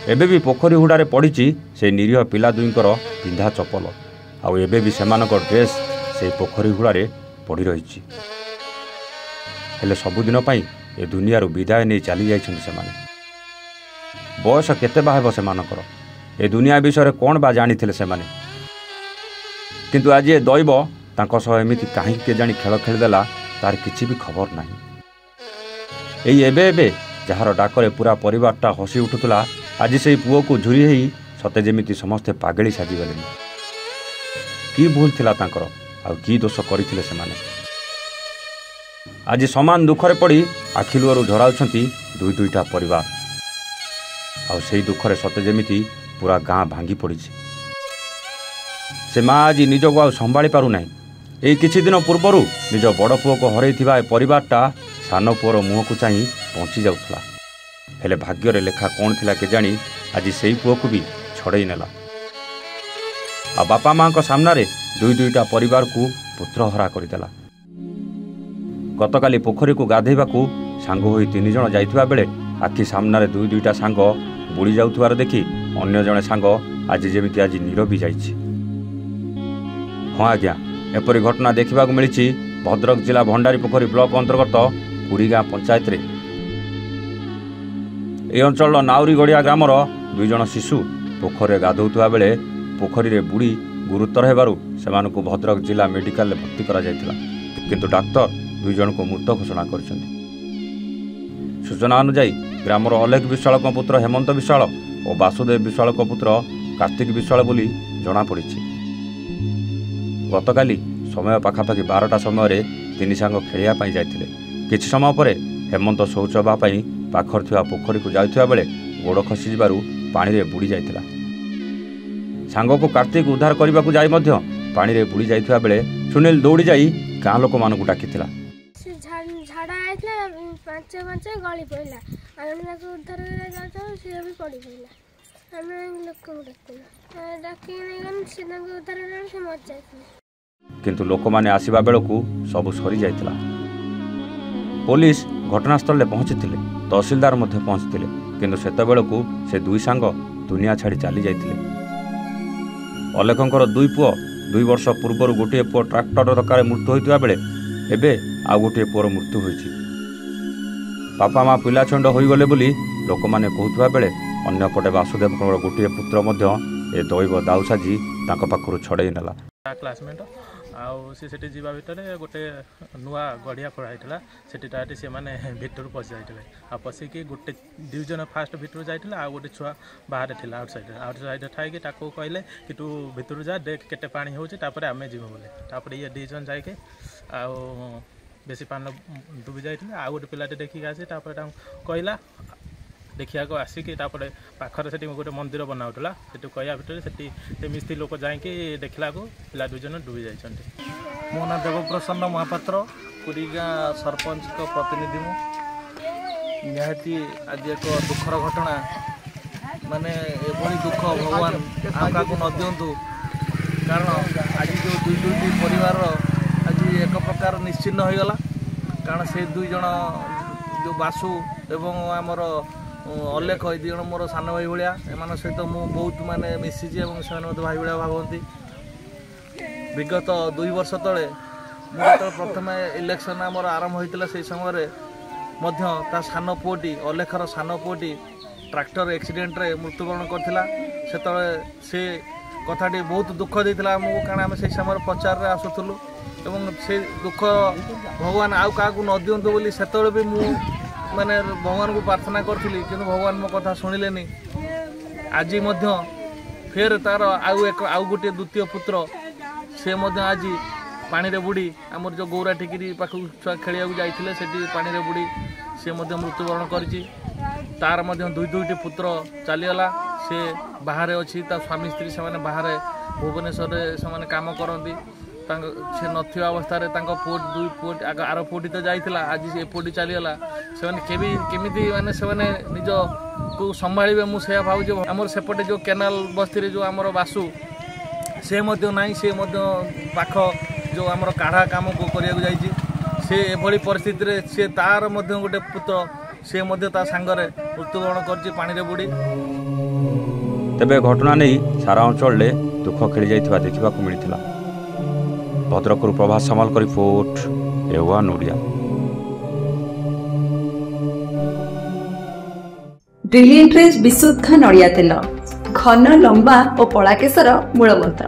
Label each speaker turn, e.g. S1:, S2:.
S1: एबे भी पोखरी हुड़ारे पड़ी से निरीह पिला दुईंकर पिंधा चपल आउ एबे भी सेमानकर ड्रेस से पोखरी हुड़ारे पड़ी रही। हेले सबुदिन पई ए दुनिया विदाय नहीं चली जाइछन सेमाने। बयस केते बा हेबो सेमानकर ए दुनिया विषय कौन बा जानिथिले सेमाने। किंतु आज ए दैव तांको सह एमिति काहे केजाणी खेल खेलिदेला तार किछि भी खबर नाही। एई एबे एबे जार डाकरे पूरा परिवारटा हसी उठुतला आज से पुओ को झुरी हेई सते जेमिति समस्ते पागेली साजिगले। की भूल थिला तांकर आ की दोष करिथिले सेमाने। आज समान दुखरे पड़ी आखिलुअरु झराउछंती दुई दुईटा परिवार आ सेई दुखरे सते जेमिति पूरा गाँ भांगी पड़ी। से माँ आज निजको आ संभाली पारु नाही। एई किछि दिन पूर्वरु निज बड़ पुओ को हरैथिबा ए परिवारटा सान पुओर मुह को चाहि पहुँची जाउथला। हेले भाग्यर लेखा कौन थिला केजाणी आज सेई पुओ को भी छड़ई नेला। आ बापा माँ को सामने दुई दुईटा परिवार को पुत्रहरा करदेला। गतकाली पोखरी को गाधेबाकू सांग होई 3 जण जाइथिबा बेले आखि सामने दुई दुईटा सांग बुड़ी जाउथबार देखि अन्य जणे सांग आज जेमिति आज नीरवी जाइछि। हाँ आज्ञा एपरी घटना देखा मिली भद्रक जिला भंडारी पोखरी ब्लॉक अंतर्गत कुरीगाँ पंचायत रे। ए अंचल नाउरी गड़िया ग्रामर 2 जण शिशु पोखरी गाधौथुवा बेले पोखरी रे बुड़ी गुरुतर हेबारु सेमानकु भद्रक जिला मेडिकल भर्ती करा जायतिला। किंतु डाक्तर 2 जण को मृत घोषणा करछन्ति। सूचना अनुसार ग्रामर अलेख विश्वाल पुत्र हेमंत विश्वाल और वासुदेव विश्वाल पुत्र कार्तिक विश्वाल बोली जना पड़ी। गतकाली समय पाखापाखि 12टा समय 3 सांग खेलिया जाइथिले। किछि समय पर हेमंत शौच हेबाई पाखर थिबा पोखरी को जाउथिबा बेले गोड़ खसी जिबारु पानी रे बुड़ी जाइथिला। सांग को कार्तिक उद्धार करने को जाई मध्य पानी रे बुड़ी जाइथिबा बेले सुनील दौड़ी जाई गाँ लोक मानकु डाकिथिला।
S2: झाड़ा आइला 5 गली पइला आमे को उद्धार करे जातो से भी पड़ी पइला। आमे लोक को डाकी नहीं गन सीधा को उद्धार करे से मर जाइथिले।
S1: किंतु लोक माने आसीबा बेलकु सब सरी जाइथिला। पुलिस घटनास्थल पहुंचीथिले, तहसीलदार मध्य पहुंचीथिले, किंतु सेते बेलकु से 2 सांग दुनिया छाड़ी चली जाइथिले। अलेखंकर 2 पुओ 2 वर्ष पूर्व गोटे पुओ ट्राक्टर धक्का मृत्यु होइतिबा बेले एबे आ गोटे पुओर मृत्यु होइछि। बापा माँ पिला छंड होइगले बोली लोक माने कहउतबा बेले अन्यपटे वासुदेव गोटे पुत्र मध्य ए दैव दाउ साजी तांको पाखरु छड़ेई नेला।
S3: क्लासमेट आउ से जीवा भितर गोटे नुआ गड़िया खोड़ा से से माने भितर पशि जाते आ पशिकी गोटे 2 जन फास्ट भितर जाते आ गोटे छुआ बाहर थी आउटसाइड थाई कहले कि तू भितर जा देख केटे पानी होपर आम जीव बोले ये 2 जन जाके आउ बेसी पानी डूबी जाते आ गोटे पिलाटे देखिक आसी कहला देखा आसिक पाखर से गोटे मंदिर बनाऊला से कहया भितर से मिस्त्री लोक जाकि देखला को पिला 2 जन डूबी जाइछन्ति।
S4: मो ना देवप्रसन्न महापात्र कुरीगाँ सरपंच को प्रतिनिधि मु निहाती आज एक दुखर घटना माने एभली दुख भगवान आका को न दियंतु कारण आज जो 2 परिवार आज एक प्रकार निश्चिन्न हो गला कारण से 2 जन जो बासु एवं आमर अलेख 2 जन मोर सान भाई भाया एम सहित मु बहुत माने मिसी से भाई भाया भावती। विगत 2 वर्ष तले मुझे प्रथम इलेक्शन आमर आरंभ होता से समय ता सान पुओटी अलेखर सान पुओटी ट्रैक्टर एक्सीडेंट रे मृत्युवरण करथिला। से कथाटी बहुत दुख देता आमको कारण आम से समय प्रचार रे आसुलु एवं से दुख भगवान आउ क्या न दिंतु बोली से भी मु माने भगवान को प्रार्थना करी कि भगवान मो कथा शुणिले। आज फेर तार आउ गोटे द्वितीय पुत्र से आज पानी रे बुड़ी आमर जो गौरा टिकरी पाखु छुआ खेलिया जाइथिले सेठी पानी रे बुड़ी से मृत्युवरण करिछि। तार 2 पुत्र चलीगला से बाहर अच्छी स्वामी स्त्री से बाहर भुवनेश्वर से काम करती से नथिबा अवस्था रे पुओ 2 पुओ आर पुओटी तो जाइथिला आज से पुओटी चलीगला से केमिति माने से निज को संभाळिबे मु से भाव आमर सेपटे जो केनाल बस्ती रे जो आमर बासु से नहीं से पाख जो आमर काढ़ा काम को करिया जाइछि से एभली परिस्थिति रे से तार गोटे पुत्र से ता सांगरे मृत्युवरण करछि पानी रे बुड़ी।
S1: तेबे घटना नहीं सारा अंचल दुख खेली जाइथिबा देखिबाकू मिलिथिला। भद्रकରୁ प्रभात सामलकर रिपोर्ट A1 ओडिया।
S5: ब्रिलियंट रेज विशुद्ध नड़िया तेल घन लंबा और पड़ा केशर मूलमंत्र।